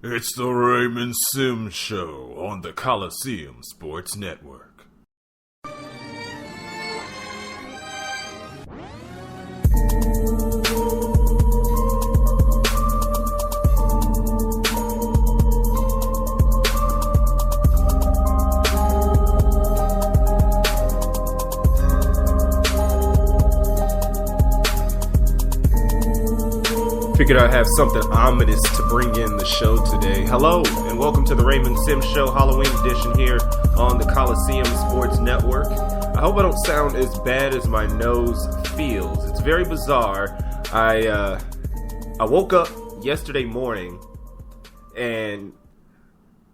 It's the Raymond Simms Show on the Coliseum Sports Network. Figured I'd have something ominous to bring in the show today. Hello, and welcome to the Raymond Simms Show Halloween edition here on the Coliseum Sports Network. I hope I don't sound as bad as my nose feels. It's very bizarre. I woke up yesterday morning, and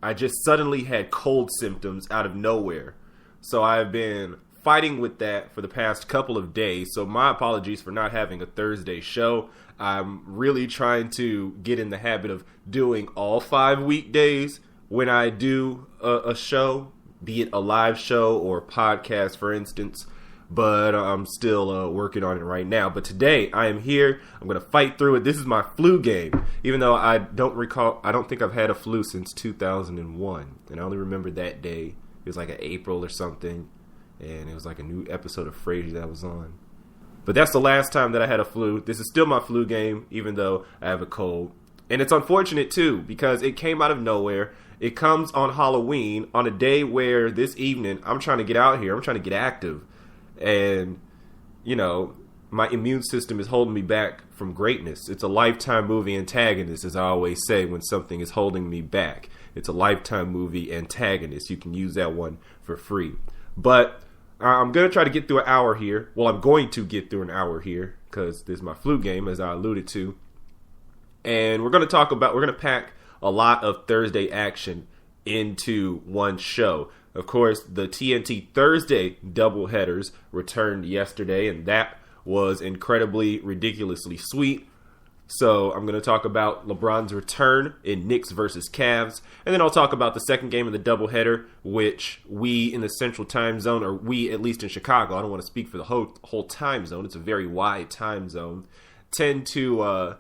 I just suddenly had cold symptoms out of nowhere. So I've been fighting with that for the past couple of days, so my apologies for not having a Thursday show. I'm really trying to get in the habit of doing all 5 weekdays when I do a show, be it a live show or a podcast, for instance. But I'm still working on it right now. But today I am here. I'm going to fight through it. This is my flu game, even though I don't think I've had a flu since 2001. And I only remember that day. It was like an April or something. And it was like a new episode of Frasier that I was on. But that's the last time that I had a flu. This is still my flu game, even though I have a cold. And it's unfortunate, too, because it came out of nowhere. It comes on Halloween, on a day where this evening I'm trying to get out here. I'm trying to get active. And, you know, my immune system is holding me back from greatness. It's a Lifetime movie antagonist, as I always say when something is holding me back. It's a Lifetime movie antagonist. You can use that one for free. But I'm going to try to get through an hour here. Well, I'm going to get through an hour here because this is my flu game, as I alluded to. And we're going to pack a lot of Thursday action into one show. Of course, the TNT Thursday doubleheaders returned yesterday, and that was incredibly, ridiculously sweet. So I'm going to talk about LeBron's return in Knicks versus Cavs. And then I'll talk about the second game of the doubleheader, which we in the Central Time Zone, or we at least in Chicago, I don't want to speak for the whole time zone. It's a very wide time zone. Tend to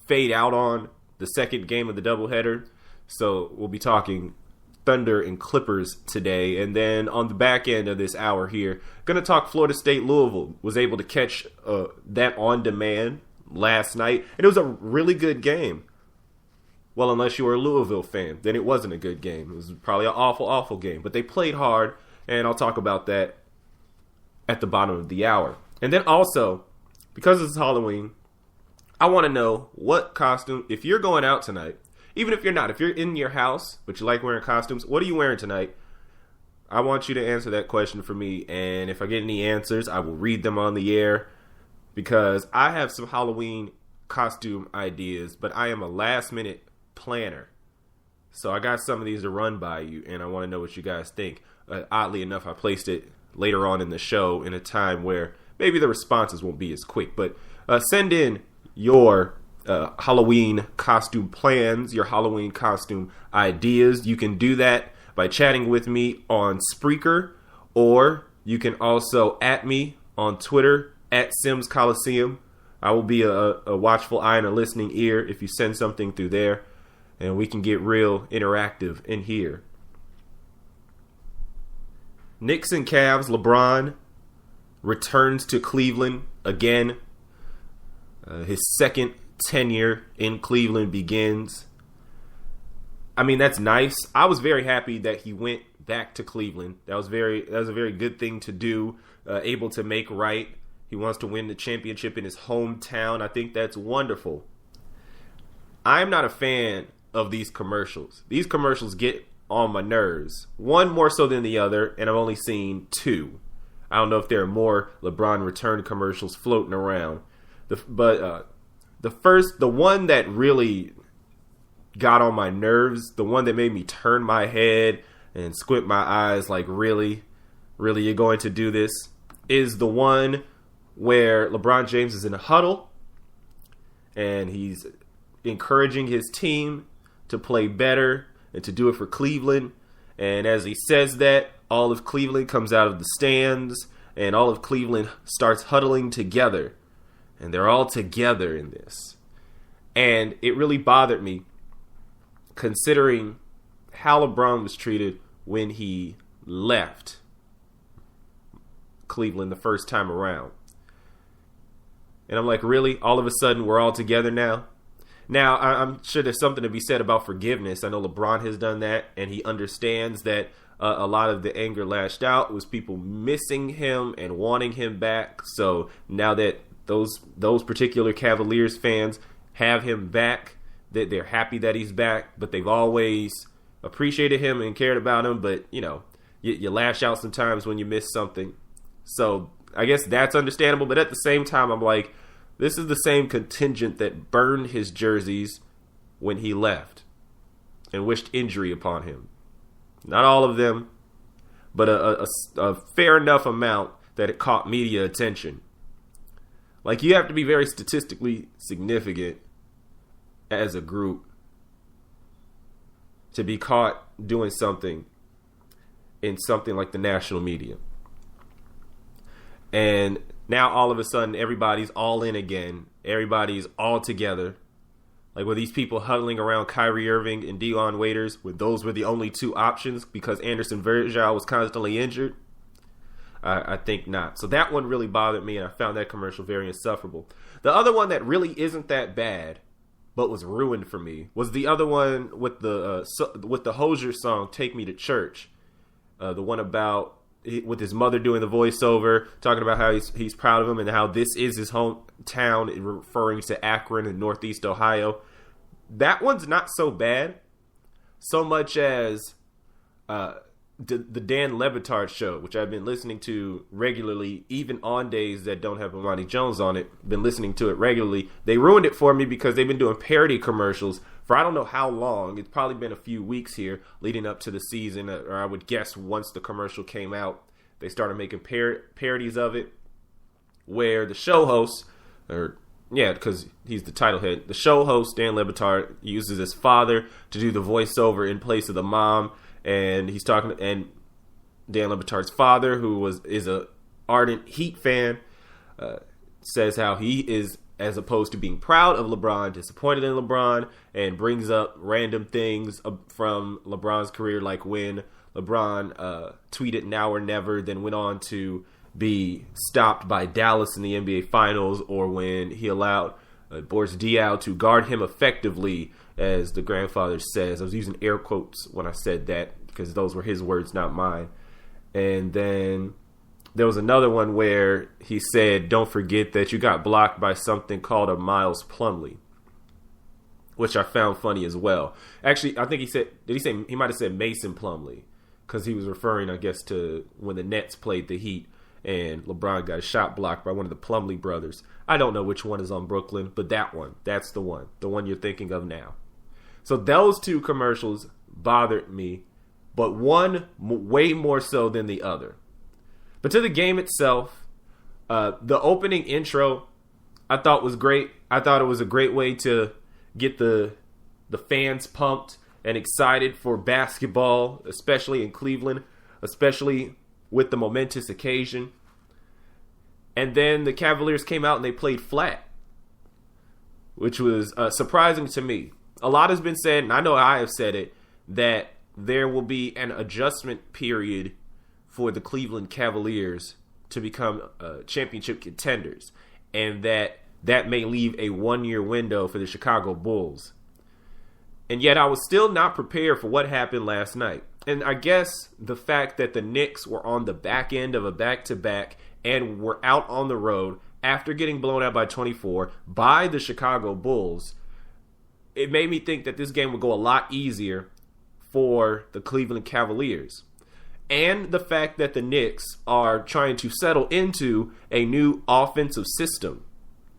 fade out on the second game of the doubleheader. So we'll be talking Thunder and Clippers today. And then on the back end of this hour here, going to talk Florida State Louisville. Was able to catch that on demand last night, and it was a really good game. Well, unless you were a Louisville fan, then it wasn't a good game. It was probably an awful game, but they played hard, and I'll talk about that at the bottom of the hour. And then also, because it's Halloween, I want to know what costume, if you're going out tonight, even if you're not, if you're in your house, but you like wearing costumes, what are you wearing tonight? I want you to answer that question for me, and if I get any answers, I will read them on the air. Because I have some Halloween costume ideas, but I am a last-minute planner. So I got some of these to run by you, and I want to know what you guys think. Oddly enough, I placed it later on in the show in a time where maybe the responses won't be as quick. But send in your Halloween costume plans, your Halloween costume ideas. You can do that by chatting with me on Spreaker, or you can also @ me on Twitter, at Simms Coliseum. I will be a watchful eye and a listening ear if you send something through there, and we can get real interactive in here. Knicks and Cavs, LeBron returns to Cleveland again. His second tenure in Cleveland begins. I mean, that's nice. I was very happy that he went back to Cleveland. That was a very good thing to do, able to make right. He wants to win the championship in his hometown. I think that's wonderful. I'm not a fan of these commercials. These commercials get on my nerves. One more so than the other, and I've only seen 2. I don't know if there are more LeBron return commercials floating around. But the one that really got on my nerves, the one that made me turn my head and squint my eyes like, really you're going to do this, is the one where LeBron James is in a huddle and he's encouraging his team to play better and to do it for Cleveland. And as he says that, all of Cleveland comes out of the stands and all of Cleveland starts huddling together. And they're all together in this. And it really bothered me considering how LeBron was treated when he left Cleveland the first time around. And I'm like, really? All of a sudden, we're all together now? Now, I'm sure there's something to be said about forgiveness. I know LeBron has done that, and he understands that a lot of the anger lashed out was people missing him and wanting him back. So now that those particular Cavaliers fans have him back, that they're happy that he's back, but they've always appreciated him and cared about him. But, you lash out sometimes when you miss something. So I guess that's understandable. But at the same time, I'm like, this is the same contingent that burned his jerseys when he left and wished injury upon him. Not all of them, but a fair enough amount that it caught media attention. Like, you have to be very statistically significant as a group to be caught doing something in something like the national media. And now all of a sudden everybody's all in again. Everybody's all together. Like, were these people huddling around Kyrie Irving and Dion Waiters, where those were the only two options because Anderson Varejao was constantly injured? I think not. So that one really bothered me, and I found that commercial very insufferable. The other one that really isn't that bad, but was ruined for me, was the other one with the Hozier song "Take Me to Church," the one about with his mother doing the voiceover, talking about how he's proud of him and how this is his hometown, referring to Akron in Northeast Ohio. That one's not so bad, so much as the Dan Le Batard show, which I've been listening to regularly, even on days that don't have Imani Jones on it. Been listening to it regularly. They ruined it for me because they've been doing parody commercials for I don't know how long. It's probably been a few weeks here leading up to the season, or I would guess once the commercial came out, they started making parodies of it, where the show host, because he's the title head, the show host, Dan Le Batard, uses his father to do the voiceover in place of the mom. And he's talking, and Dan Le Batard's father, who is a ardent Heat fan, says how he is, as opposed to being proud of LeBron, disappointed in LeBron, and brings up random things from LeBron's career, like when LeBron tweeted "Now or Never," then went on to be stopped by Dallas in the NBA Finals, or when he allowed Boris Diaw to guard him effectively, as the grandfather says. I was using air quotes when I said that because those were his words, not mine. And then there was another one where he said, "Don't forget that you got blocked by something called a Miles Plumlee," which I found funny as well. Actually, I think he might have said Mason Plumlee, because he was referring, I guess, to when the Nets played the Heat and LeBron got a shot blocked by one of the Plumlee brothers. I don't know which one is on Brooklyn, but that's the one you're thinking of now. So those two commercials bothered me, but one way more so than the other. But to the game itself, the opening intro I thought was great. I thought it was a great way to get the fans pumped and excited for basketball, especially in Cleveland, especially with the momentous occasion. And then the Cavaliers came out and they played flat, which was surprising to me. A lot has been said, and I know I have said it, that there will be an adjustment period for the Cleveland Cavaliers to become championship contenders, and that may leave a 1-year window for the Chicago Bulls. And yet I was still not prepared for what happened last night. And I guess the fact that the Knicks were on the back end of a back-to-back and were out on the road after getting blown out by 24 by the Chicago Bulls, it made me think that this game would go a lot easier for the Cleveland Cavaliers. And the fact that the Knicks are trying to settle into a new offensive system,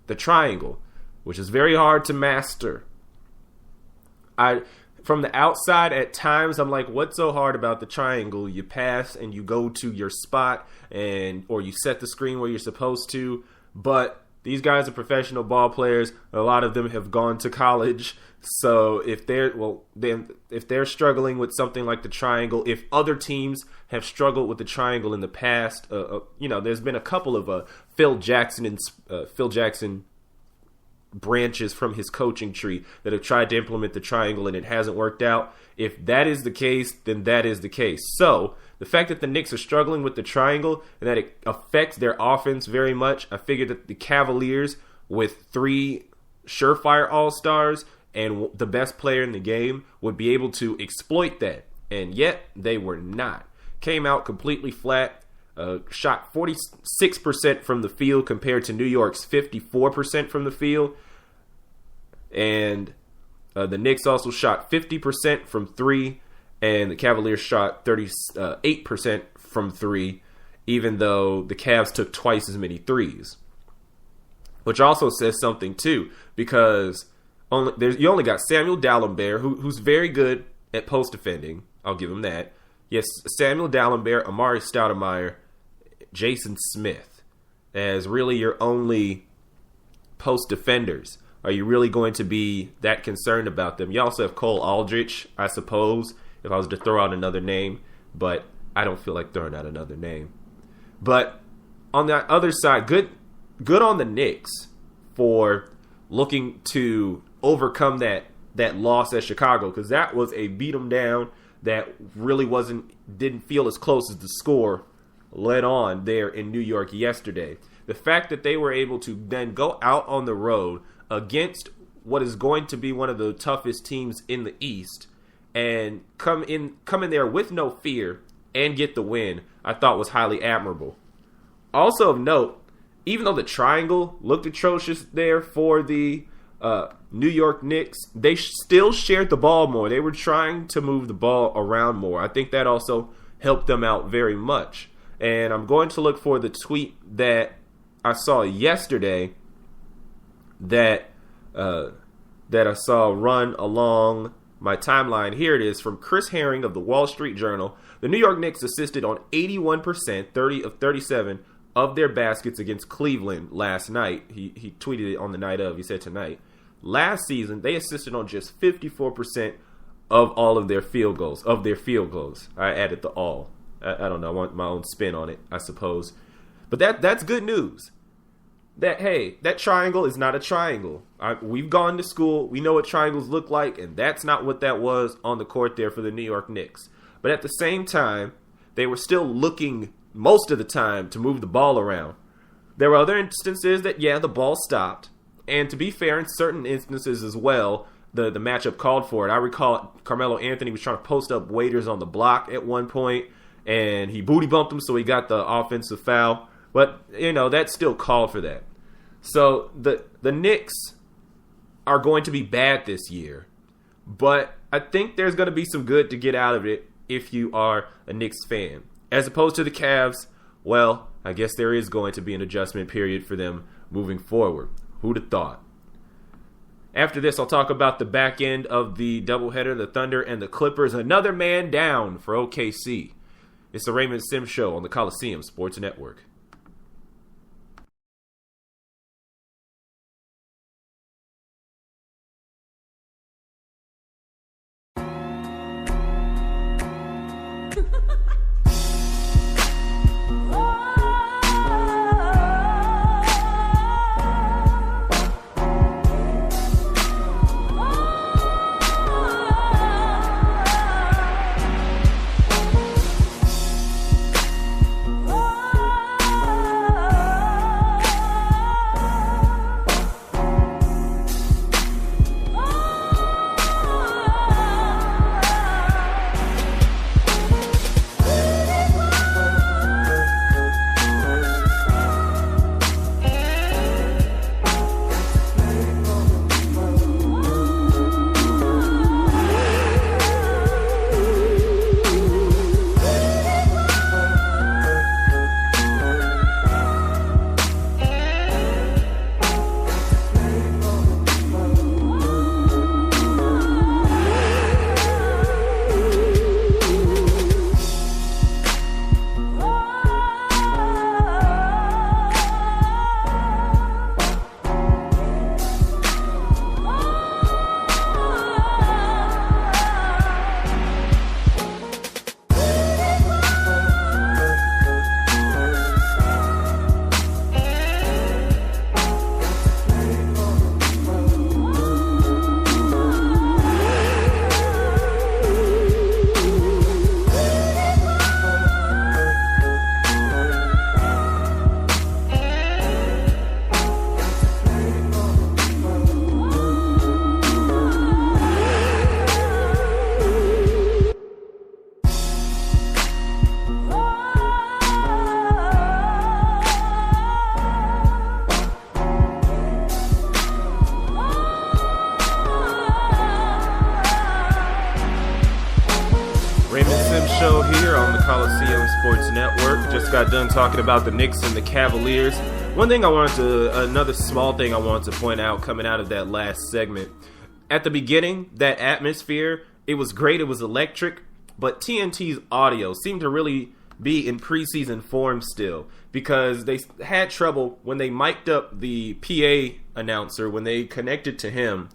the triangle, which is very hard to master. From the outside, at times, I'm like, what's so hard about the triangle? You pass and you go to your spot, or you set the screen where you're supposed to. But these guys are professional ball players. A lot of them have gone to college. So if they're struggling with something like the triangle, if other teams have struggled with the triangle in the past, there's been a couple of Phil Jackson branches from his coaching tree that have tried to implement the triangle and it hasn't worked out. If that is the case, then that is the case. So the fact that the Knicks are struggling with the triangle and that it affects their offense very much, I figured that the Cavaliers, with 3 surefire all-stars and the best player in the game, would be able to exploit that. And yet they were not. Came out completely flat. Shot 46% from the field compared to New York's 54% from the field. And the Knicks also shot 50% from 3, and the Cavaliers shot 38% from 3, even though the Cavs took twice as many threes. Which also says something too, because you only got Samuel Dalembert, who's very good at post defending. I'll give him that. Yes, Samuel Dalembert, Amari Stoudemire, Jason Smith as really your only post defenders. Are you really going to be that concerned about them? You also have Cole Aldrich, I suppose, if I was to throw out another name, but I don't feel like throwing out another name. But on the other side, good on the Knicks for looking to overcome that loss at Chicago, because that was a beat 'em down that really didn't feel as close as the score led on there in New York yesterday. The fact that they were able to then go out on the road against what is going to be one of the toughest teams in the East and come in there with no fear and get the win, I thought was highly admirable. Also of note, even though the triangle looked atrocious there for the New York Knicks, they still shared the ball more. They were trying to move the ball around more. I think that also helped them out very much. And I'm going to look for the tweet that I saw yesterday that I saw run along my timeline. Here it is from Chris Herring of the Wall Street Journal. The New York Knicks assisted on 81%, 30 of 37, of their baskets against Cleveland last night. He tweeted it on the night of. He said tonight. Last season, they assisted on just 54% of all of their field goals. I added the all. I don't know. I want my own spin on it, I suppose. But that's good news. That triangle is not a triangle. We've gone to school. We know what triangles look like, and that's not what that was on the court there for the New York Knicks. But at the same time, they were still looking most of the time to move the ball around. There were other instances that, the ball stopped. And to be fair, in certain instances as well, the matchup called for it. I recall Carmelo Anthony was trying to post up waiters on the block at one point, and he booty bumped him, so he got the offensive foul. But, that still called for that. So the Knicks are going to be bad this year. But I think there's going to be some good to get out of it if you are a Knicks fan. As opposed to the Cavs, well, I guess there is going to be an adjustment period for them moving forward. Who'd have thought? After this, I'll talk about the back end of the doubleheader, the Thunder and the Clippers. Another man down for OKC. It's the Raymond Simms Show on the Coliseum Sports Network. Coliseum Sports Network. Just got done talking about the Knicks and the Cavaliers. Another small thing I wanted to point out coming out of that last segment. At the beginning, that atmosphere, it was great, it was electric, but TNT's audio seemed to really be in preseason form still, because they had trouble when they mic'd up the PA announcer, when they connected to him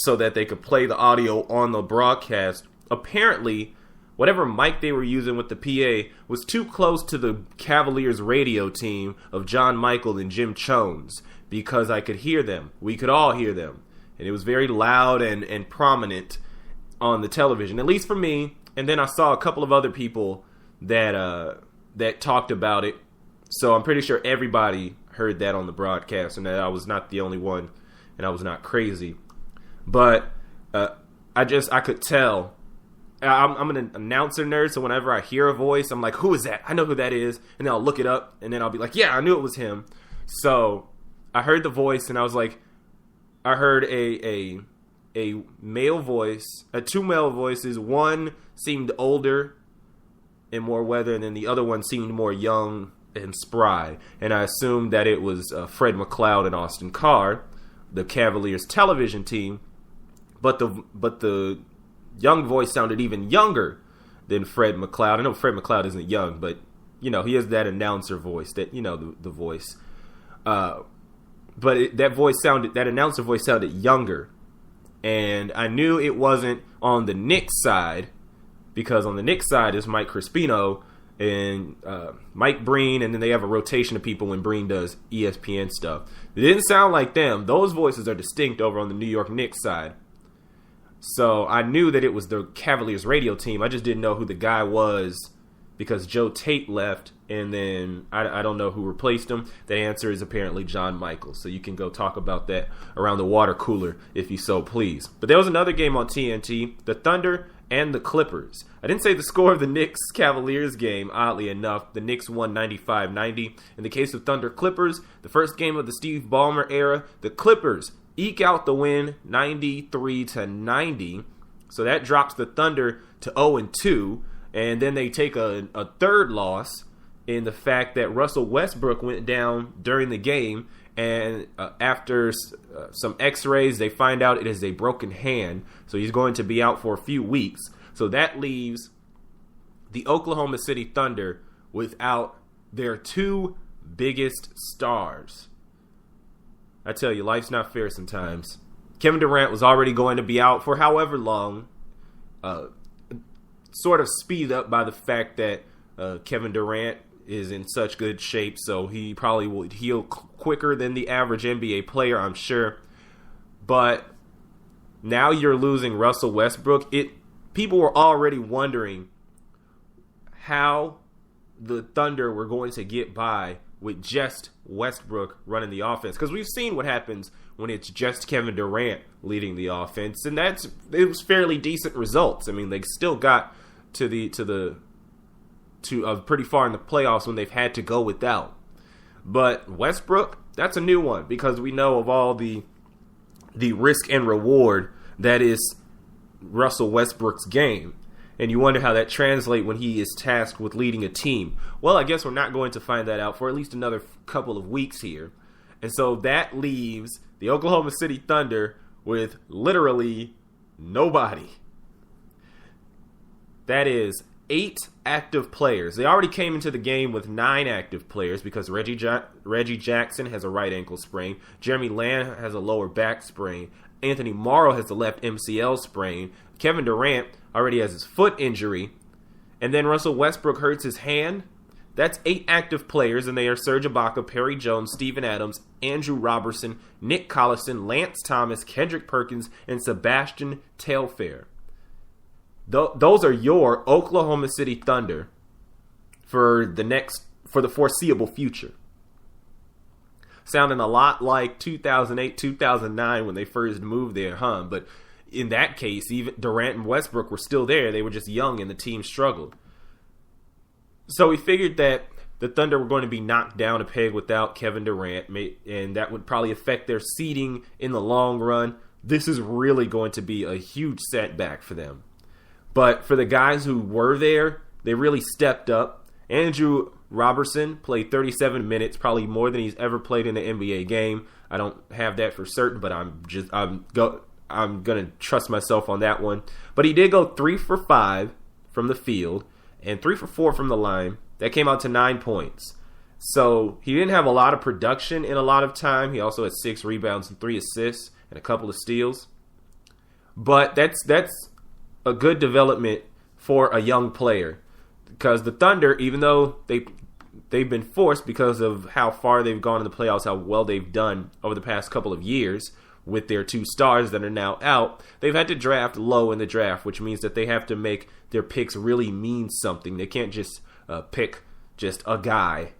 so that they could play the audio on the broadcast. Apparently, whatever mic they were using with the PA was too close to the Cavaliers radio team of John Michael and Jim Chones, because I could hear them. We could all hear them. And it was very loud and prominent on the television, at least for me. And then I saw a couple of other people that talked about it. So I'm pretty sure everybody heard that on the broadcast, and that I was not the only one, and I was not crazy. But I could tell. I'm an announcer nerd, so whenever I hear a voice, I'm like, who is that? I know who that is. And then I'll look it up, and then I'll be like, yeah, I knew it was him. So I heard the voice, and I was like, I heard a male voice, two male voices. One seemed older and more weathered, and then the other one seemed more young and spry. And I assumed that it was Fred McLeod and Austin Carr, the Cavaliers television team. But the young voice sounded even younger than Fred McLeod. I know Fred McLeod isn't young, but he has that announcer voice, that the voice. But that announcer voice sounded younger, and I knew it wasn't on the Knicks side, because on the Knicks side is Mike Crispino and Mike Breen, and then they have a rotation of people when Breen does ESPN stuff. It didn't sound like them. Those voices are distinct over on the New York Knicks side. So I knew that it was the Cavaliers radio team. I just didn't know who the guy was, because Joe Tate left, and then I don't know who replaced him. The answer is apparently John Michael. So you can go talk about that around the water cooler if you so please. But there was another game on TNT, the Thunder and the Clippers. I didn't say the score of the Knicks-Cavaliers game, oddly enough. The Knicks won 95-90. In the case of Thunder-Clippers, the first game of the Steve Ballmer era, the Clippers eke out the win 93-90. So that drops the Thunder to 0-2. And then they take a third loss in the fact that Russell Westbrook went down during the game. And after some x-rays, they find out it is a broken hand. So he's going to be out for a few weeks. So that leaves the Oklahoma City Thunder without their two biggest stars. I tell you, life's not fair sometimes. Kevin Durant was already going to be out for however long. Sort of speed up by the fact that Kevin Durant is in such good shape, so he probably would heal quicker than the average NBA player, I'm sure. But now you're losing Russell Westbrook. People were already wondering how the Thunder were going to get by with just Westbrook running the offense, because we've seen what happens when it's just Kevin Durant leading the offense, and it was fairly decent results. I mean, they still got to pretty far in the playoffs when they've had to go without. But Westbrook, that's a new one, because we know of all the risk and reward that is Russell Westbrook's game. And you wonder how that translates when he is tasked with leading a team. Well, I guess we're not going to find that out for at least another couple of weeks here. And so that leaves the Oklahoma City Thunder with literally nobody. That is 8 active players. They already came into the game with 9 active players, because Reggie Jackson has a right ankle sprain. Jeremy Lamb has a lower back sprain. Anthony Morrow has the left MCL sprain. Kevin Durant already has his foot injury. And then Russell Westbrook hurts his hand. That's 8 active players, and they are Serge Ibaka, Perry Jones, Steven Adams, Andrew Robertson, Nick Collison, Lance Thomas, Kendrick Perkins, and Sebastian Telfair. Those are your Oklahoma City Thunder for the foreseeable future. Sounding a lot like 2008, 2009 when they first moved there, huh? But in that case, even Durant and Westbrook were still there. They were just young and the team struggled. So we figured that the Thunder were going to be knocked down a peg without Kevin Durant, and that would probably affect their seeding in the long run. This is really going to be a huge setback for them. But for the guys who were there, they really stepped up. Andrew Robertson played 37 minutes, probably more than he's ever played in an NBA game. I don't have that for certain, but I'm gonna trust myself on that one. But he did go 3 for 5 from the field and 3 for 4 from the line. That came out to 9 points. So he didn't have a lot of production in a lot of time. He also had 6 rebounds and 3 assists and a couple of steals. But that's a good development for a young player, because the Thunder, even though they've been forced because of how far they've gone in the playoffs, how well they've done over the past couple of years with their 2 stars that are now out, they've had to draft low in the draft, which means that they have to make their picks really mean something. They can't just pick just a guy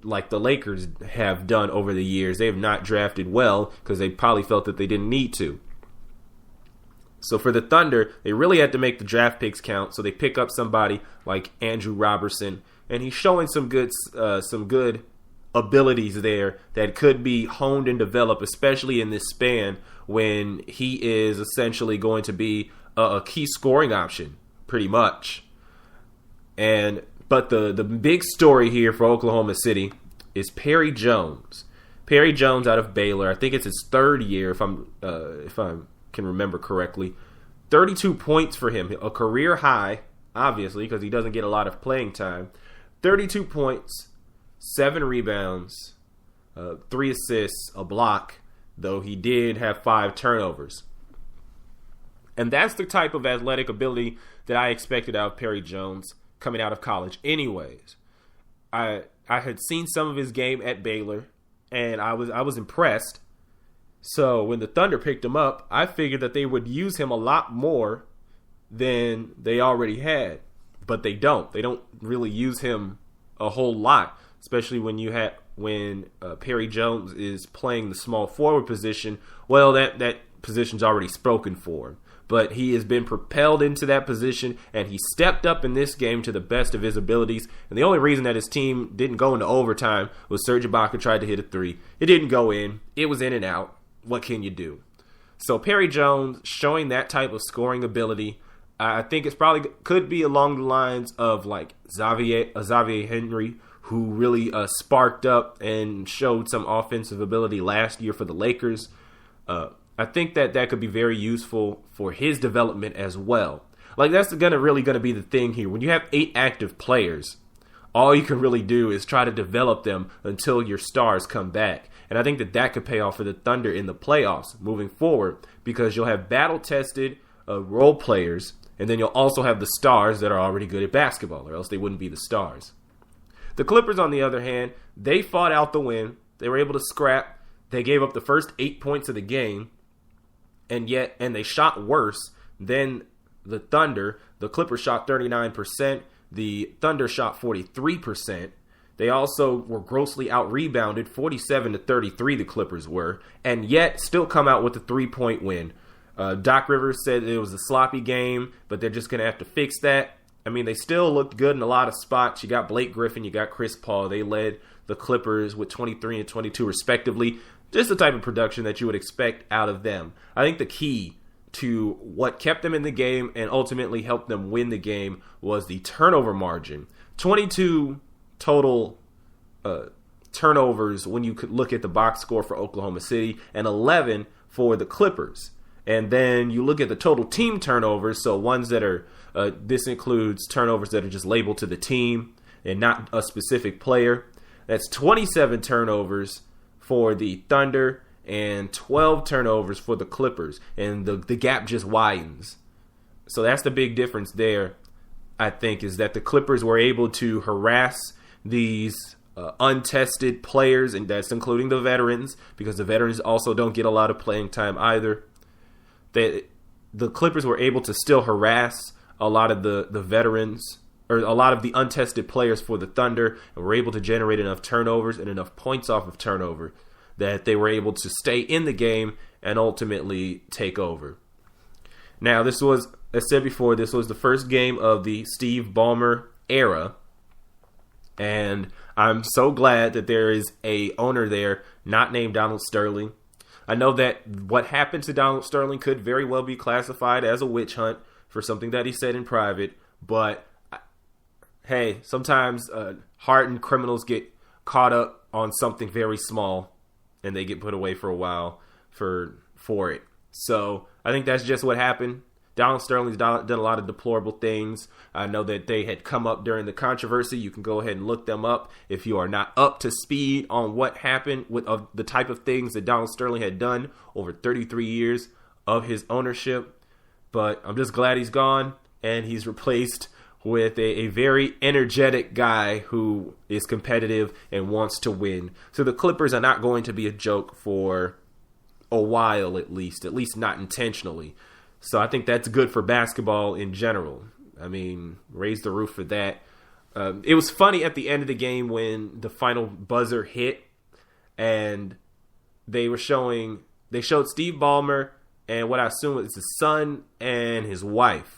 like the Lakers have done over the years. They have not drafted well because they probably felt that they didn't need to. So for the Thunder, they really had to make the draft picks count. So they pick up somebody like Andrew Robertson, and he's showing some good abilities there that could be honed and developed, especially in this span when he is essentially going to be a key scoring option, pretty much. But the big story here for Oklahoma City is Perry Jones. Perry Jones out of Baylor. I think it's his 3rd year, if I can remember correctly. 32 points for him, a career high, obviously, because he doesn't get a lot of playing time. 32 points, 7 rebounds, 3 assists, a block, though he did have 5 turnovers. And that's the type of athletic ability that I expected out of Perry Jones coming out of college anyways. I had seen some of his game at Baylor, and I was impressed. So when the Thunder picked him up, I figured that they would use him a lot more than they already had. But they don't. They don't really use him a whole lot, especially when Perry Jones is playing the small forward position. Well, that position's already spoken for. But he has been propelled into that position, and he stepped up in this game to the best of his abilities. And the only reason that his team didn't go into overtime was Serge Ibaka tried to hit a 3. It didn't go in. It was in and out. What can you do? So Perry Jones showing that type of scoring ability, I think it's probably could be along the lines of like Xavier Henry, who really sparked up and showed some offensive ability last year for the Lakers. I think that could be very useful for his development as well. Like, that's really going to be the thing here. When you have 8 active players, all you can really do is try to develop them until your stars come back. And I think that could pay off for the Thunder in the playoffs moving forward, because you'll have battle-tested role players, and then you'll also have the stars that are already good at basketball, or else they wouldn't be the stars. The Clippers, on the other hand, they fought out the win. They were able to scrap. They gave up the first 8 points of the game, and they shot worse than the Thunder. The Clippers shot 39%. The Thunder shot 43%. They also were grossly out-rebounded, 47-33 the Clippers were, and yet still come out with a 3-point win. Doc Rivers said it was a sloppy game, but they're just going to have to fix that. I mean, they still looked good in a lot of spots. You got Blake Griffin, you got Chris Paul. They led the Clippers with 23 and 22 respectively. Just the type of production that you would expect out of them. I think the key to what kept them in the game and ultimately helped them win the game was the turnover margin. 22 total turnovers when you could look at the box score for Oklahoma City, and 11 for the Clippers. And then you look at the total team turnovers, so ones that are, this includes turnovers that are just labeled to the team and not a specific player. That's 27 turnovers for the Thunder and 12 turnovers for the Clippers. And the gap just widens. So that's the big difference there, I think, is that the Clippers were able to harass these untested players, and that's including the veterans, because the veterans also don't get a lot of playing time either. The Clippers were able to still harass a lot of the veterans, or a lot of the untested players for the Thunder, and were able to generate enough turnovers and enough points off of turnover that they were able to stay in the game and ultimately take over. Now, this was, as said before, this was the first game of the Steve Ballmer era, and I'm so glad that there is a owner there not named Donald Sterling. I know that what happened to Donald Sterling could very well be classified as a witch hunt for something that he said in private, but hey, sometimes hardened criminals get caught up on something very small and they get put away for a while for it. So I think that's just what happened. Donald Sterling's done a lot of deplorable things. I know that they had come up during the controversy. You can go ahead and look them up if you are not up to speed on what happened with the type of things that Donald Sterling had done over 33 years of his ownership. But I'm just glad he's gone, and he's replaced with a very energetic guy who is competitive and wants to win. So the Clippers are not going to be a joke for a while, at least not intentionally. So I think that's good for basketball in general. I mean, raise the roof for that. It was funny at the end of the game when the final buzzer hit and they showed Steve Ballmer and what I assume is his son and his wife.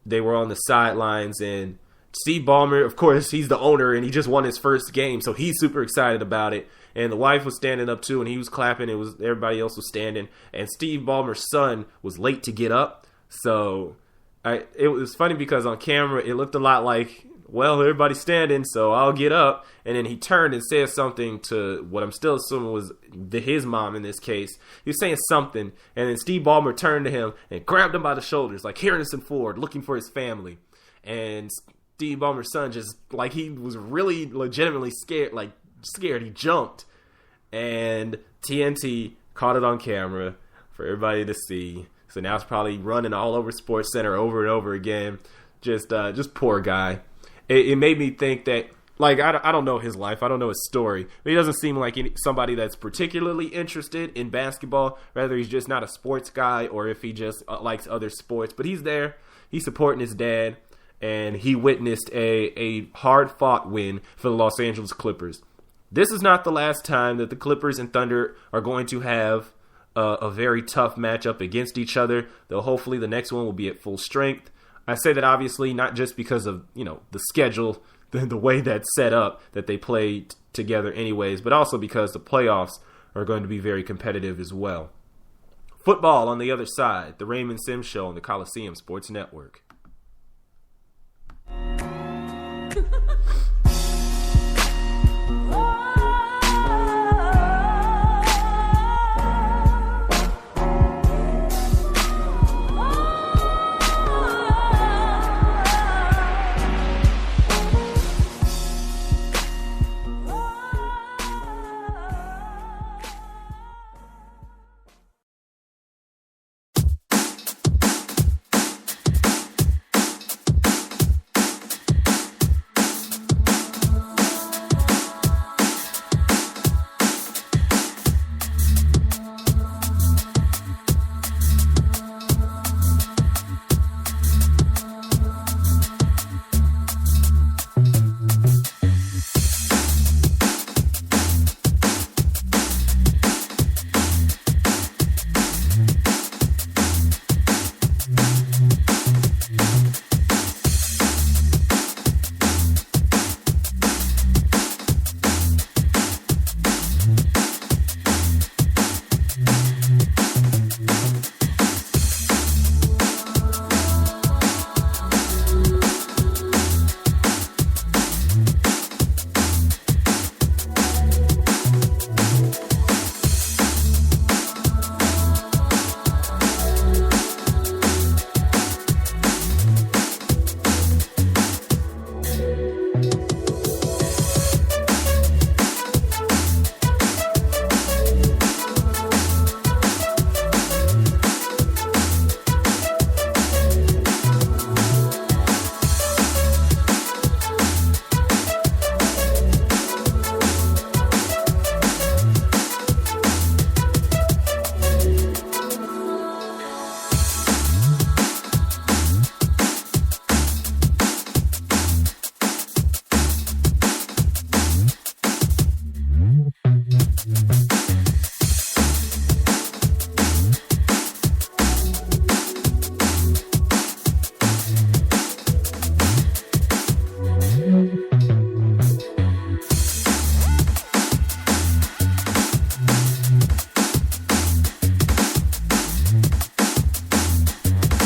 They were on the sidelines, and Steve Ballmer, of course, he's the owner and he just won his first game, so he's super excited about it. And the wife was standing up too, and he was clapping. Everybody else was standing, and Steve Ballmer's son was late to get up. So it was funny because on camera it looked a lot like, well, everybody's standing, so I'll get up. And then he turned and said something to what I'm still assuming was his mom in this case. He was saying something, and then Steve Ballmer turned to him and grabbed him by the shoulders, like Harrison Ford, looking for his family. And Steve Ballmer's son just, like, he was really legitimately scared, he jumped, and TNT caught it on camera for everybody to see. So now it's probably running all over Sports Center over and over again. Just poor guy. It made me think that, like, I don't know his life, I don't know his story, but he doesn't seem like somebody that's particularly interested in basketball. Whether he's just not a sports guy or if he just likes other sports, but he's there, he's supporting his dad, and he witnessed a hard-fought win for the Los Angeles Clippers. This is not the last time that the Clippers and Thunder are going to have a very tough matchup against each other, though hopefully the next one will be at full strength. I say that obviously not just because of, the schedule, the way that's set up, that they play together anyways, but also because the playoffs are going to be very competitive as well. Football on the other side, the Raymond Simms Show on the Coliseum Sports Network.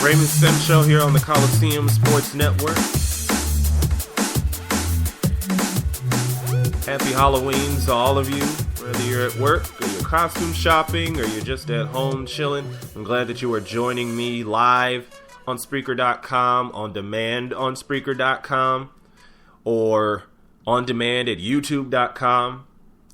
Raymond Simms Show here on the Coliseum Sports Network. Happy Halloween to all of you, whether you're at work or you're costume shopping or you're just at home chilling. I'm glad that you are joining me live on Spreaker.com, on demand on Spreaker.com, or on demand at YouTube.com.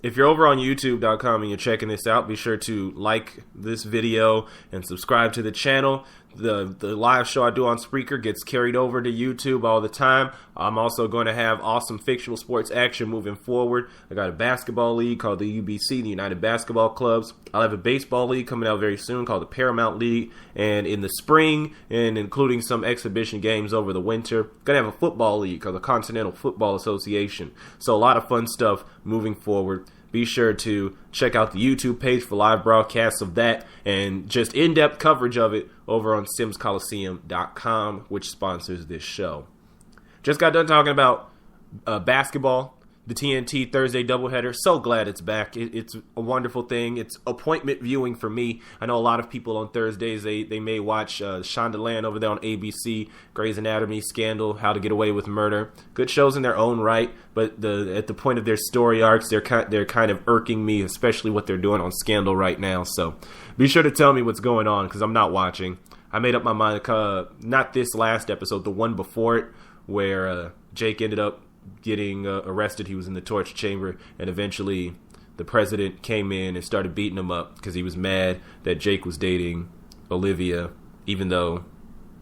If you're over on YouTube.com and you're checking this out, be sure to like this video and subscribe to the channel. The live show I do on Spreaker gets carried over to YouTube all the time. I'm also going to have awesome fictional sports action moving forward. I got a basketball league called the UBC, the United Basketball Clubs. I'll have a baseball league coming out very soon called the Paramount League. And in the spring, and including some exhibition games over the winter, going to have a football league called the Continental Football Association. So a lot of fun stuff moving forward. Be sure to check out the YouTube page for live broadcasts of that and just in-depth coverage of it over on SimmsColiseum.com, which sponsors this show. Just got done talking about basketball, the TNT Thursday doubleheader. So glad it's back. It's a wonderful thing. It's appointment viewing for me. I know a lot of people on Thursdays, they may watch Shondaland over there on ABC, Grey's Anatomy, Scandal, How to Get Away with Murder. Good shows in their own right, but at the point of their story arcs, they're kind of irking me, especially what they're doing on Scandal right now. So be sure to tell me what's going on, because I'm not watching. I made up my mind, not this last episode, the one before it, where Jake ended up getting arrested. He was in the torture chamber, and eventually the president came in and started beating him up because he was mad that Jake was dating Olivia, even though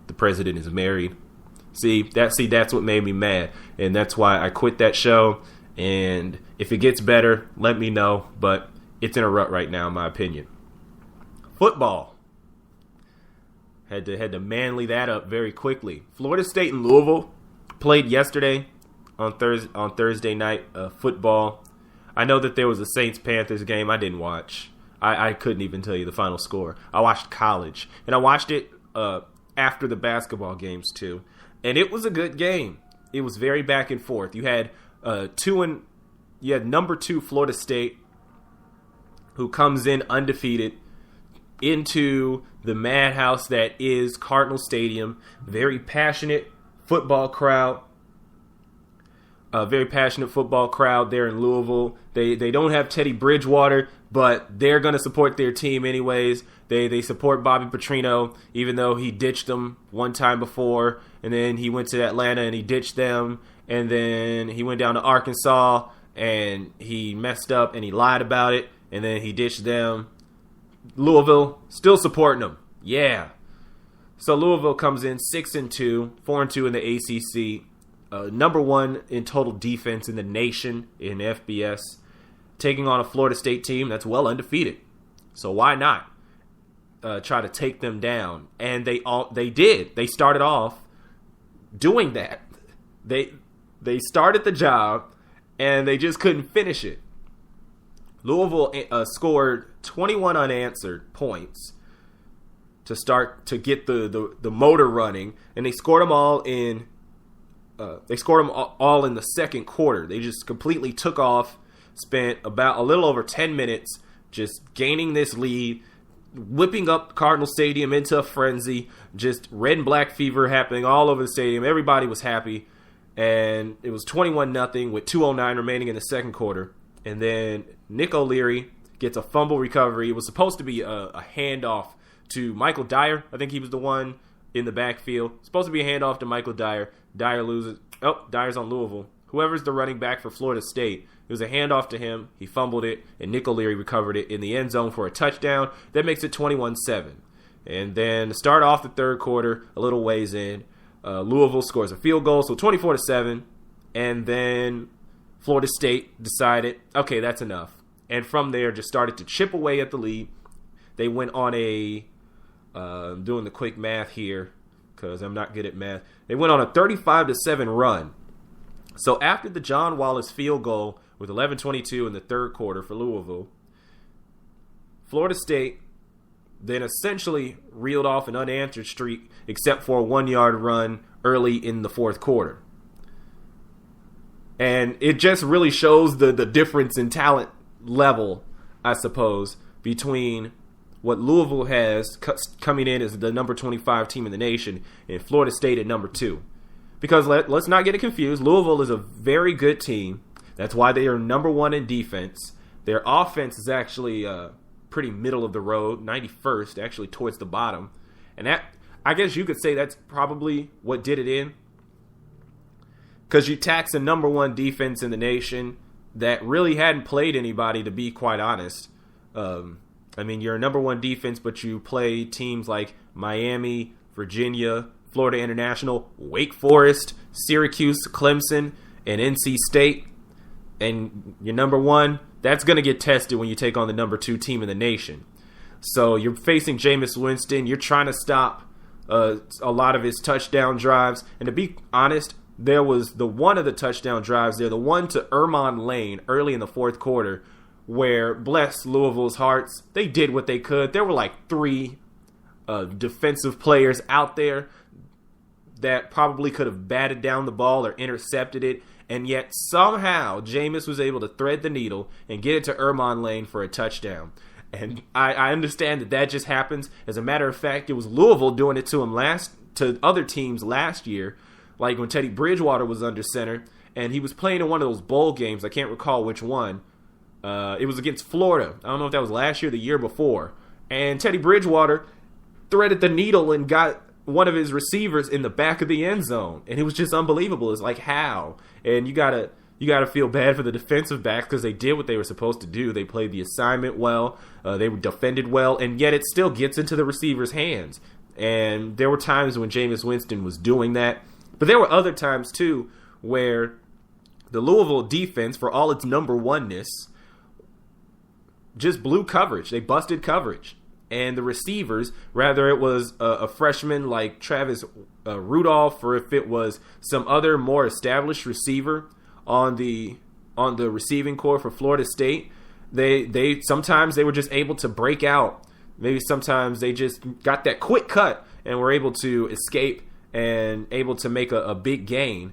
the president is married. That's what made me mad, and that's why I quit that show. And if it gets better, let me know, but it's in a rut right now, in my opinion. Football. Had to manly that up very quickly. Florida State and Louisville played yesterday on Thursday night football. I know that there was a Saints-Panthers game I didn't watch. I couldn't even tell you the final score. I watched college, and I watched it after the basketball games too. And it was a good game. It was very back and forth. You had number 2 Florida State, who comes in undefeated into the madhouse that is Cardinal Stadium. Very passionate football crowd. A very passionate football crowd there in Louisville. They don't have Teddy Bridgewater, but they're going to support their team anyways. They support Bobby Petrino, even though he ditched them one time before, and then he went to Atlanta and he ditched them, and then he went down to Arkansas and he messed up and he lied about it, and then he ditched them. Louisville still supporting them. Yeah. So Louisville comes in 6-2, 4-2 in the ACC. Number 1 in total defense in the nation in FBS, taking on a Florida State team that's well undefeated. So why not try to take them down? And they did. They started off doing that. They started the job, and they just couldn't finish it. Louisville scored 21 unanswered points to get the motor running, and they scored them all in. They scored them all in the second quarter. They just completely took off, spent about a little over 10 minutes just gaining this lead, whipping up Cardinal Stadium into a frenzy, just red and black fever happening all over the stadium. Everybody was happy, and it was 21-0 with 2:09 remaining in the second quarter. And then Nick O'Leary gets a fumble recovery. It was supposed to be a handoff to Michael Dyer. I think he was the one in the backfield. Supposed to be a handoff to Michael Dyer. Dyer loses. Oh, Dyer's on Louisville. Whoever's the running back for Florida State, it was a handoff to him. He fumbled it, and Nick O'Leary recovered it in the end zone for a touchdown. That makes it 21-7. And then to start off the third quarter, a little ways in, Louisville scores a field goal, so 24-7. And then Florida State decided, okay, that's enough. And from there, just started to chip away at the lead. They went on I'm doing the quick math here because I'm not good at math. They went on a 35-7 run. So after the John Wallace field goal with 11:22 in the third quarter for Louisville, Florida State then essentially reeled off an unanswered streak except for a 1-yard run early in the fourth quarter. And it just really shows the difference in talent level, I suppose, between what Louisville has coming in as the number 25 team in the nation and Florida State at number 2. Because let's not get it confused. Louisville is a very good team. That's why they are number one in defense. Their offense is actually pretty middle of the road, 91st, actually towards the bottom. And that, I guess you could say that's probably what did it in. Because you tax a number one defense in the nation that really hadn't played anybody, to be quite honest. I mean, you're a number one defense, but you play teams like Miami, Virginia, Florida International, Wake Forest, Syracuse, Clemson, and NC State. And you're number one. That's going to get tested when you take on the number two team in the nation. So you're facing Jameis Winston. You're trying to stop a lot of his touchdown drives. And to be honest, there was the one of the touchdown drives there, the one to Ermon Lane early in the fourth quarter, where, bless Louisville's hearts, they did what they could. There were like three defensive players out there that probably could have batted down the ball or intercepted it. And yet somehow Jameis was able to thread the needle and get it to Ermon Lane for a touchdown. And I understand that just happens. As a matter of fact, it was Louisville doing it to other teams last year, like when Teddy Bridgewater was under center, and he was playing in one of those bowl games. I can't recall which one. It was against Florida. I don't know if that was last year or the year before. And Teddy Bridgewater threaded the needle and got one of his receivers in the back of the end zone, and it was just unbelievable. It's like, how? And you gotta feel bad for the defensive backs because they did what they were supposed to do. They played the assignment well, they defended well, and yet it still gets into the receiver's hands. And there were times when Jameis Winston was doing that, but there were other times too where the Louisville defense, for all its number oneness, just blew coverage. They busted coverage. And the receivers, whether it was a freshman like Travis Rudolph, or if it was some other more established receiver on the receiving corps for Florida State, they sometimes they were just able to break out. Maybe sometimes they just got that quick cut and were able to escape and able to make a big gain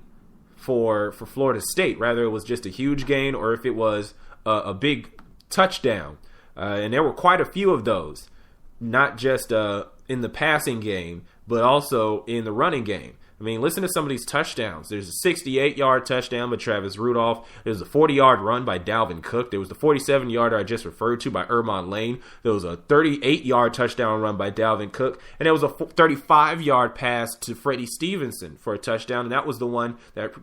for Florida State. Whether it was just a huge gain or if it was a big touchdown. And there were quite a few of those. Not just in the passing game, but also in the running game. I mean, listen to some of these touchdowns. There's a 68-yard touchdown by Travis Rudolph. There's a 40-yard run by Dalvin Cook. There was the 47-yarder I just referred to by Ermon Lane. There was a 38-yard touchdown run by Dalvin Cook. And there was a 35-yard pass to Freddie Stevenson for a touchdown. And that was the one that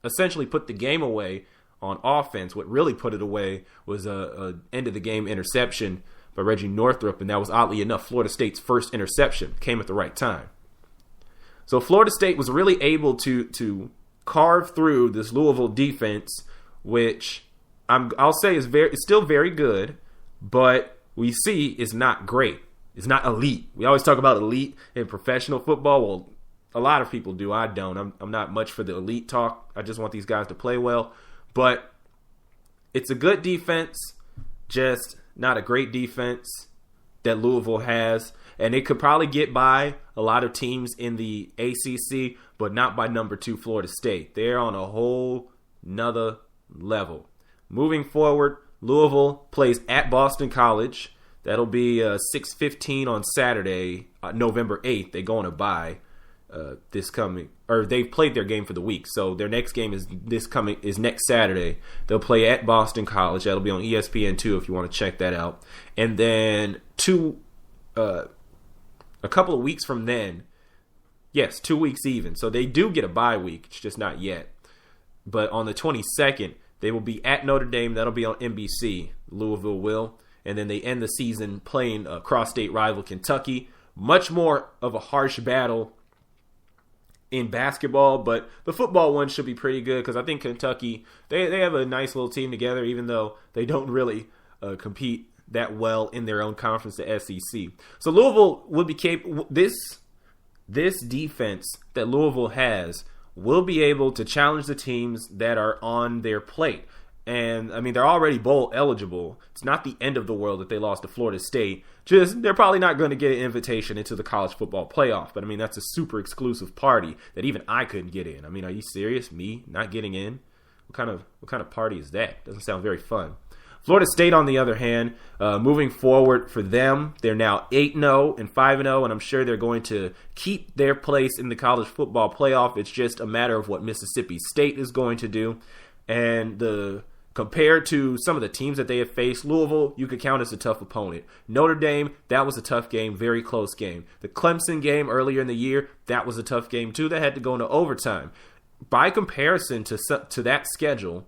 essentially put the game away on offense. What really put it away was a end-of-the-game interception by Reggie Northrup, and that was, oddly enough, Florida State's first interception. Came at the right time. So Florida State was really able to carve through this Louisville defense, which I'll say is still very good, but we see is not great. It's not elite. We always talk about elite in professional football. Well, a lot of people do. I don't. I'm not much for the elite talk. I just want these guys to play well. But it's a good defense, just not a great defense that Louisville has. And it could probably get by a lot of teams in the ACC, but not by number 2 Florida State. They're on a whole nother level. Moving forward, Louisville plays at Boston College. That'll be 6:15 on Saturday, November 8th. They're going to bye they've played their game for the week, so their next game is next Saturday. They'll play at Boston College. That'll be on ESPN2 if you want to check that out. And then a couple of weeks from then, yes, 2 weeks even. So they do get a bye week. It's just not yet. But on the 22nd, they will be at Notre Dame. That'll be on NBC. Louisville will. And then they end the season playing cross-state rival Kentucky. Much more of a harsh battle in basketball, but the football one should be pretty good because I think Kentucky, they have a nice little team together, even though they don't really compete that well in their own conference, the SEC. So Louisville will be capable. This defense that Louisville has will be able to challenge the teams that are on their plate. And, I mean, they're already bowl eligible. It's not the end of the world that they lost to Florida State. Just, they're probably not going to get an invitation into the college football playoff. But, I mean, that's a super exclusive party that even I couldn't get in. I mean, are you serious? Me not getting in? What kind of party is that? Doesn't sound very fun. Florida State, on the other hand, moving forward for them, they're now 8-0 and 5-0, and I'm sure they're going to keep their place in the college football playoff. It's just a matter of what Mississippi State is going to do. And compared to some of the teams that they have faced, Louisville, you could count as a tough opponent. Notre Dame, that was a tough game, very close game. The Clemson game earlier in the year, that was a tough game too. That had to go into overtime. By comparison to that schedule,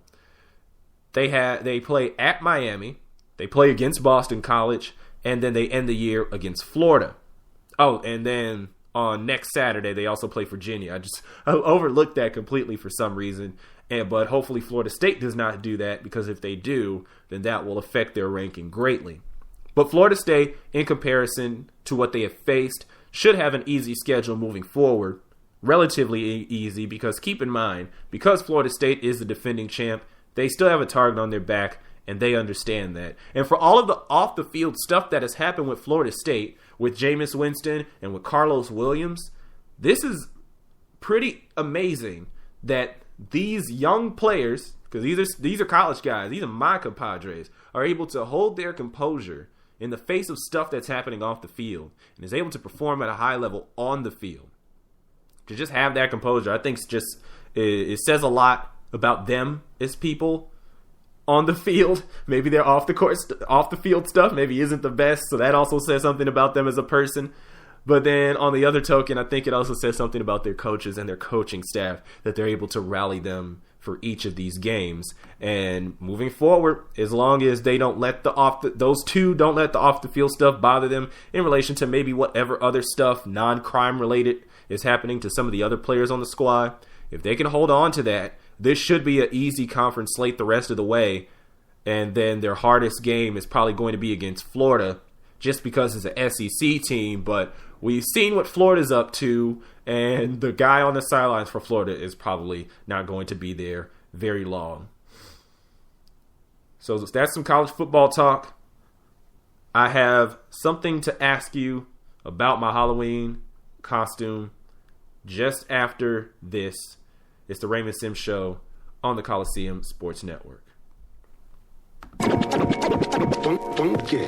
they play at Miami, they play against Boston College, and then they end the year against Florida. Oh, and then on next Saturday, they also play Virginia. I overlooked that completely for some reason. But hopefully Florida State does not do that, because if they do, then that will affect their ranking greatly. But Florida State, in comparison to what they have faced, should have an easy schedule moving forward. Relatively easy, because keep in mind, because Florida State is the defending champ, they still have a target on their back, and they understand that. And for all of the off-the-field stuff that has happened with Florida State, with Jameis Winston and with Carlos Williams, this is pretty amazing that these young players, because these are college guys, these are my compadres, are able to hold their composure in the face of stuff that's happening off the field, and is able to perform at a high level on the field. To just have that composure, I think it says a lot about them as people on the field. Maybe their off the field stuff maybe isn't the best, so that also says something about them as a person. But then on the other token, I think it also says something about their coaches and their coaching staff, that they're able to rally them for each of these games. And moving forward, as long as they don't let those two don't let the off the field stuff bother them in relation to maybe whatever other stuff non-crime related is happening to some of the other players on the squad, if they can hold on to that, this should be an easy conference slate the rest of the way. And then their hardest game is probably going to be against Florida, just because it's an SEC team. But we've seen what Florida's up to, and the guy on the sidelines for Florida is probably not going to be there very long. So that's some college football talk. I have something to ask you about my Halloween costume just after this. It's the Raymond Simms Show on the Coliseum Sports Network. Funky.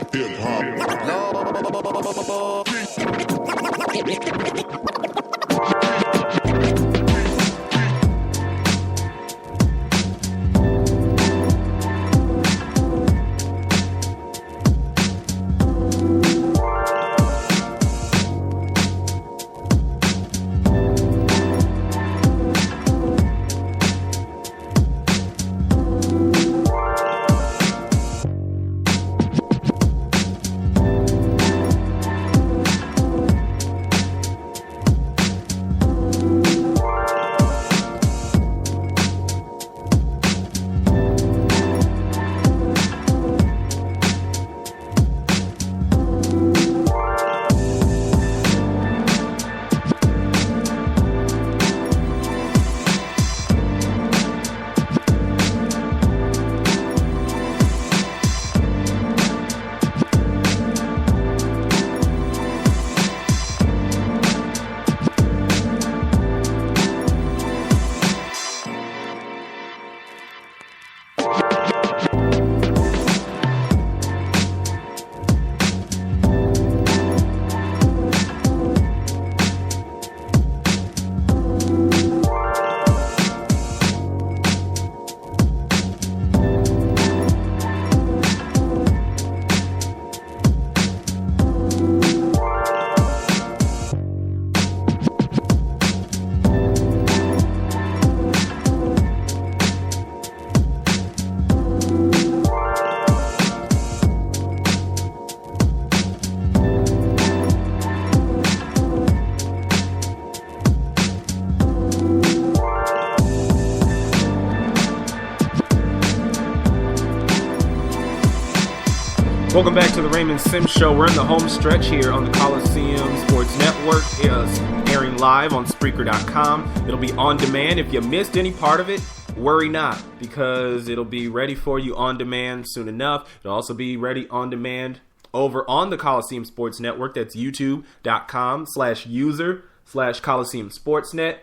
Welcome back to the Raymond Simms Show. We're in the home stretch here on the Coliseum Sports Network. It's airing live on Spreaker.com. It'll be on demand. If you missed any part of it, worry not, because it'll be ready for you on demand soon enough. It'll also be ready on demand over on the Coliseum Sports Network. That's youtube.com/user/Coliseum Sportsnet.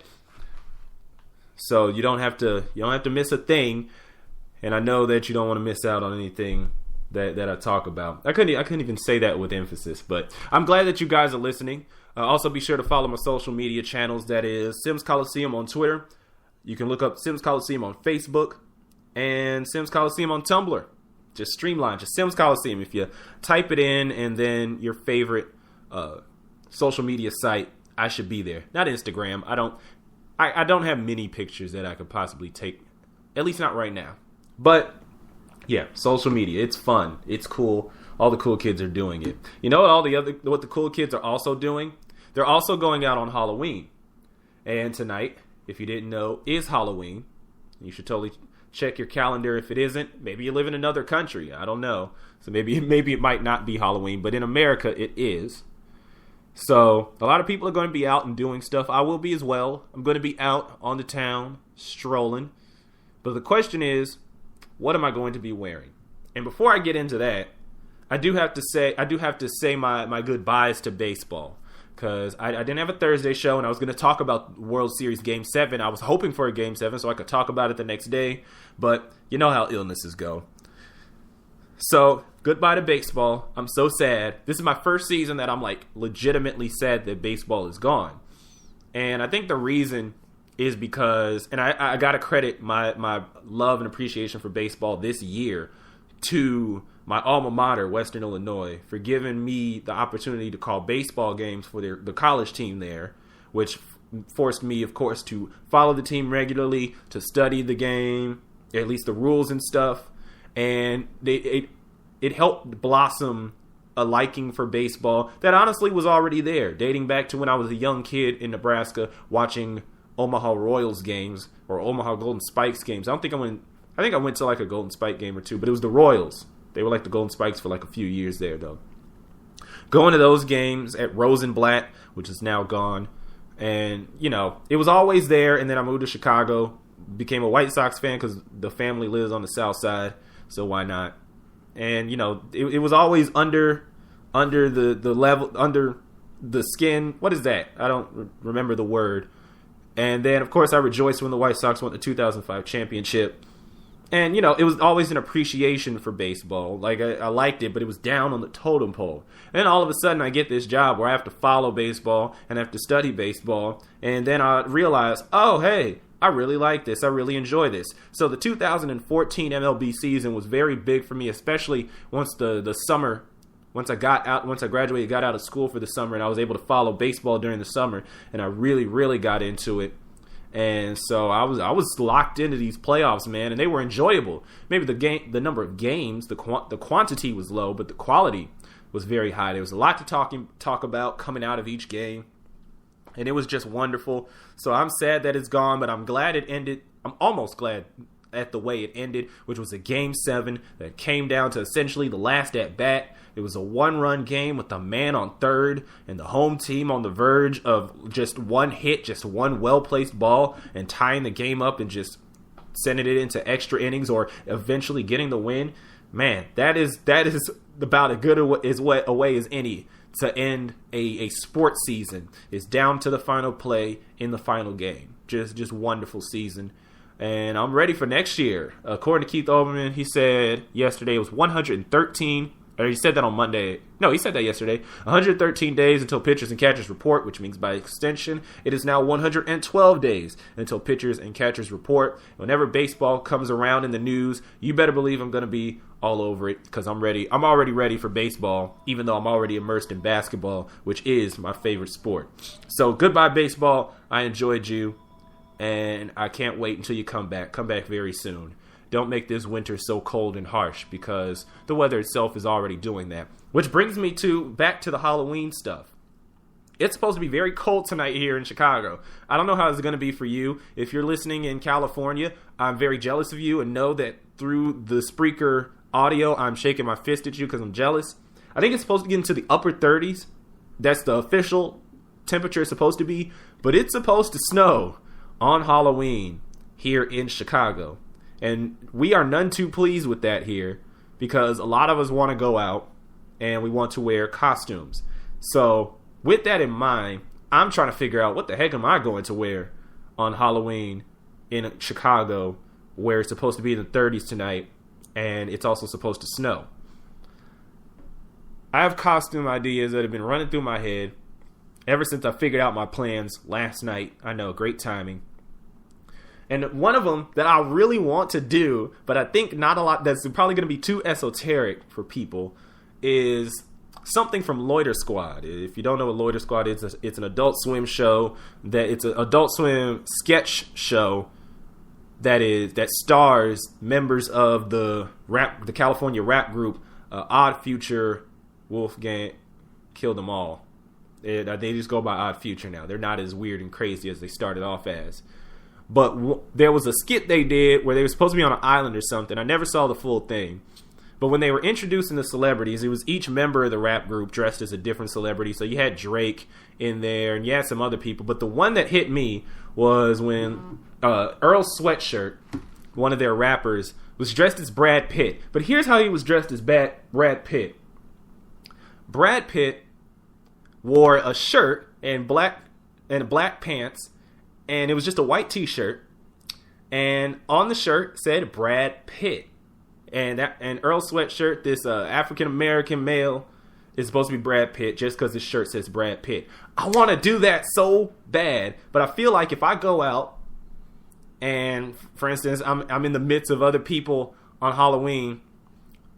So you don't have to miss a thing. And I know that you don't want to miss out on anything that I talk about. I couldn't even say that with emphasis, but I'm glad that you guys are listening. Also, be sure to follow my social media channels. That is Simms Coliseum on Twitter. You can look up Simms Coliseum on Facebook. and Simms Coliseum on Tumblr. Just streamline, just Simms Coliseum. If you type it in and then your favorite social media site, I should be there. Not Instagram. I don't have many pictures that I could possibly take, at least not right now. But yeah, social media. It's fun. It's cool. All the cool kids are doing it. You know what the cool kids are also doing? They're also going out on Halloween. And tonight, if you didn't know, is Halloween. You should totally check your calendar if it isn't. Maybe you live in another country. I don't know. So maybe it might not be Halloween, but in America it is. So a lot of people are going to be out and doing stuff. I will be as well. I'm going to be out on the town, strolling. But the question is, what am I going to be wearing? And before I get into that, I do have to say my goodbyes to baseball. Because I didn't have a Thursday show, and I was going to talk about World Series Game 7. I was hoping for a Game 7 so I could talk about it the next day. But you know how illnesses go. So, goodbye to baseball. I'm so sad. This is my first season that I'm like legitimately sad that baseball is gone. And I think the reason is because, and I got to credit my love and appreciation for baseball this year to my alma mater, Western Illinois, for giving me the opportunity to call baseball games for the college team there, which forced me, of course, to follow the team regularly, to study the game, at least the rules and stuff. And it helped blossom a liking for baseball that honestly was already there, dating back to when I was a young kid in Nebraska watching Omaha Royals games or Omaha Golden Spikes games. I think I went to like a Golden Spike game or two, but it was the Royals. They were like the Golden Spikes for like a few years there, though. Going to those games at Rosenblatt, which is now gone. And, you know, it was always there. And then I moved to Chicago, became a White Sox fan because the family lives on the South Side. So why not? And, you know, it was always under the level, under the skin. What is that? I don't remember the word. And then, of course, I rejoiced when the White Sox won the 2005 championship. And, you know, it was always an appreciation for baseball. Like, I liked it, but it was down on the totem pole. And then all of a sudden, I get this job where I have to follow baseball and I have to study baseball. And then I realize, oh, hey, I really like this. I really enjoy this. So the 2014 MLB season was very big for me, especially once the summer, once I graduated, got out of school for the summer, and I was able to follow baseball during the summer. And I really, really got into it. And so I was locked into these playoffs, man, and they were enjoyable. Maybe the number of games, the quantity was low, but the quality was very high. There was a lot to talk about coming out of each game, and it was just wonderful. So I'm sad that it's gone, but I'm glad it ended. I'm almost glad at the way it ended, which was a Game 7 that came down to essentially the last at bat. It was a one-run game with a man on third and the home team on the verge of just one hit, just one well-placed ball, and tying the game up and just sending it into extra innings or eventually getting the win. Man, that is about as good a way as any to end a sports season. It's down to the final play in the final game. Just wonderful season. And I'm ready for next year. According to Keith Olbermann, he said yesterday it was 113. Or he said that on Monday. No, he said that yesterday. 113 days until pitchers and catchers report, which means by extension, it is now 112 days until pitchers and catchers report. Whenever baseball comes around in the news, you better believe I'm going to be all over it because I'm ready. I'm already ready for baseball, even though I'm already immersed in basketball, which is my favorite sport. So goodbye, baseball. I enjoyed you, and I can't wait until you come back. Come back very soon. Don't make this winter so cold and harsh because the weather itself is already doing that. Which brings me back to the Halloween stuff. It's supposed to be very cold tonight here in Chicago. I don't know how it's going to be for you. If you're listening in California, I'm very jealous of you and know that through the Spreaker audio, I'm shaking my fist at you because I'm jealous. I think it's supposed to get into the upper 30s. That's the official temperature it's supposed to be. But it's supposed to snow on Halloween here in Chicago. And we are none too pleased with that here because a lot of us want to go out and we want to wear costumes. So with that in mind, I'm trying to figure out what the heck am I going to wear on Halloween in Chicago where it's supposed to be in the 30s tonight and it's also supposed to snow. I have costume ideas that have been running through my head ever since I figured out my plans last night. I know, great timing. And one of them that I really want to do, but I think not a lot, that's probably going to be too esoteric for people, is something from Loiter Squad. If you don't know what Loiter Squad is, it's an Adult Swim show. It's an Adult Swim sketch show that stars members of the California rap group Odd Future, Wolfgang, Kill Them All. They just go by Odd Future now. They're not as weird and crazy as they started off as. But there was a skit they did where they were supposed to be on an island or something. I never saw the full thing. But when they were introducing the celebrities, it was each member of the rap group dressed as a different celebrity. So you had Drake in there, and you had some other people. But the one that hit me was when Earl Sweatshirt, one of their rappers, was dressed as Brad Pitt. But here's how he was dressed as Brad Pitt. Brad Pitt wore a shirt and black pants, and it was just a white t-shirt, and on the shirt said Brad Pitt. And Earl Sweatshirt, this African-American male, is supposed to be Brad Pitt just because his shirt says Brad Pitt. I want to do that so bad, but I feel like if I go out and, for instance, I'm in the midst of other people on Halloween,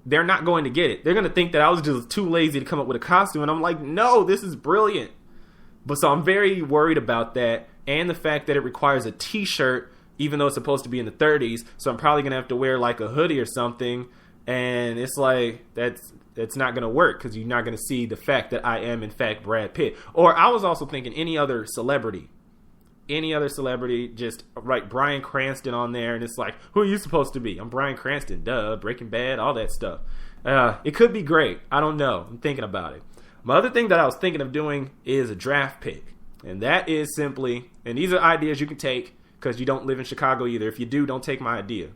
they're not going to get it. They're going to think that I was just too lazy to come up with a costume, and I'm like, no, this is brilliant. But so I'm very worried about that, and the fact that it requires a t-shirt, even though it's supposed to be in the 30s, so I'm probably going to have to wear like a hoodie or something, and it's like, that's not going to work, because you're not going to see the fact that I am, in fact, Brad Pitt. Or I was also thinking any other celebrity, just like Bryan Cranston on there, and it's like, who are you supposed to be? I'm Bryan Cranston, duh, Breaking Bad, all that stuff. It could be great. I don't know. I'm thinking about it. My other thing that I was thinking of doing is a draft pick, and that is simply, and these are ideas you can take, because you don't live in Chicago either. If you do, don't take my idea.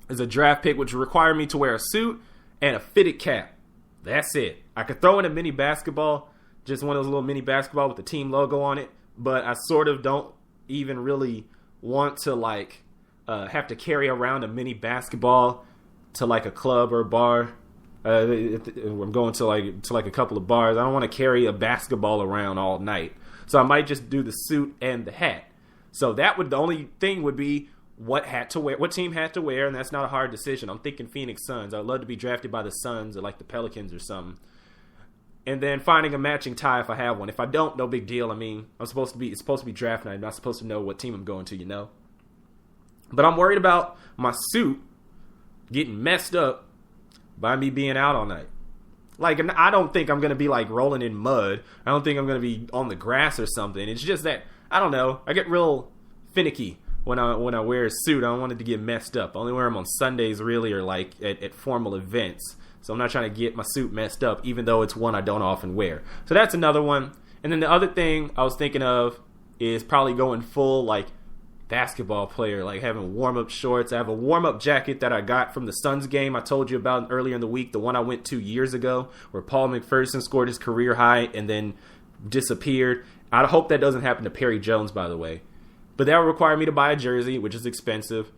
Is a draft pick which would require me to wear a suit and a fitted cap. That's it. I could throw in a mini basketball, just one of those little mini basketball with the team logo on it, but I sort of don't even really want to like have to carry around a mini basketball to like a club or a bar. I'm going to like a couple of bars. I don't want to carry a basketball around all night, so I might just do the suit and the hat. So the only thing would be what team hat to wear, and that's not a hard decision. I'm thinking Phoenix Suns. I'd love to be drafted by the Suns or like the Pelicans or something. And then finding a matching tie if I have one. If I don't, no big deal. I mean, it's supposed to be draft night. I'm not supposed to know what team I'm going to, you know. But I'm worried about my suit getting messed up by me being out all night. Like, I don't think I'm going to be like rolling in mud. I don't think I'm going to be on the grass or something. It's just that, I don't know, I get real finicky when I wear a suit. I don't want it to get messed up. I only wear them on Sundays, really, or like at formal events. So I'm not trying to get my suit messed up, even though it's one I don't often wear. So that's another one. And then the other thing I was thinking of is probably going full like basketball player, like having warm-up shorts. I have a warm-up jacket that I got from the Suns game I told you about earlier in the week, the one I went to years ago, where Paul McPherson scored his career high and then disappeared. I hope that doesn't happen to Perry Jones, by the way. But that would require me to buy a jersey, which is expensive.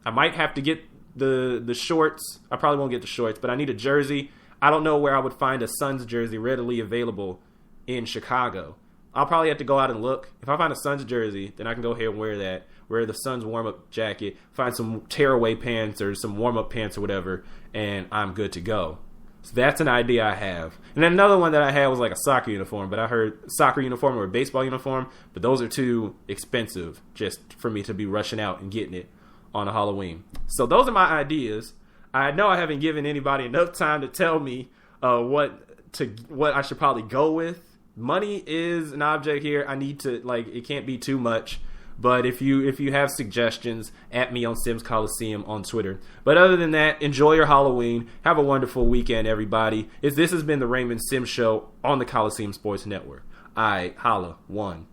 I might have to get the shorts. I probably won't get the shorts, but I need a jersey. I don't know where I would find a Suns jersey readily available in Chicago. I'll probably have to go out and look. If I find a Suns jersey, then I can go ahead and wear that. Wear the Suns warm-up jacket, find some tearaway pants or some warm-up pants or whatever, and I'm good to go. So that's an idea I have. And then another one that I had was like a soccer uniform, but I heard soccer uniform or a baseball uniform, but those are too expensive just for me to be rushing out and getting it on a Halloween. So those are my ideas. I know I haven't given anybody enough time to tell me what I should probably go with. Money is an object here. I need to, like, it can't be too much. But if you have suggestions, at me on Simms Coliseum on Twitter. But other than that, enjoy your Halloween. Have a wonderful weekend, everybody. This has been the Raymond Simms Show on the Coliseum Sports Network. Holla, one.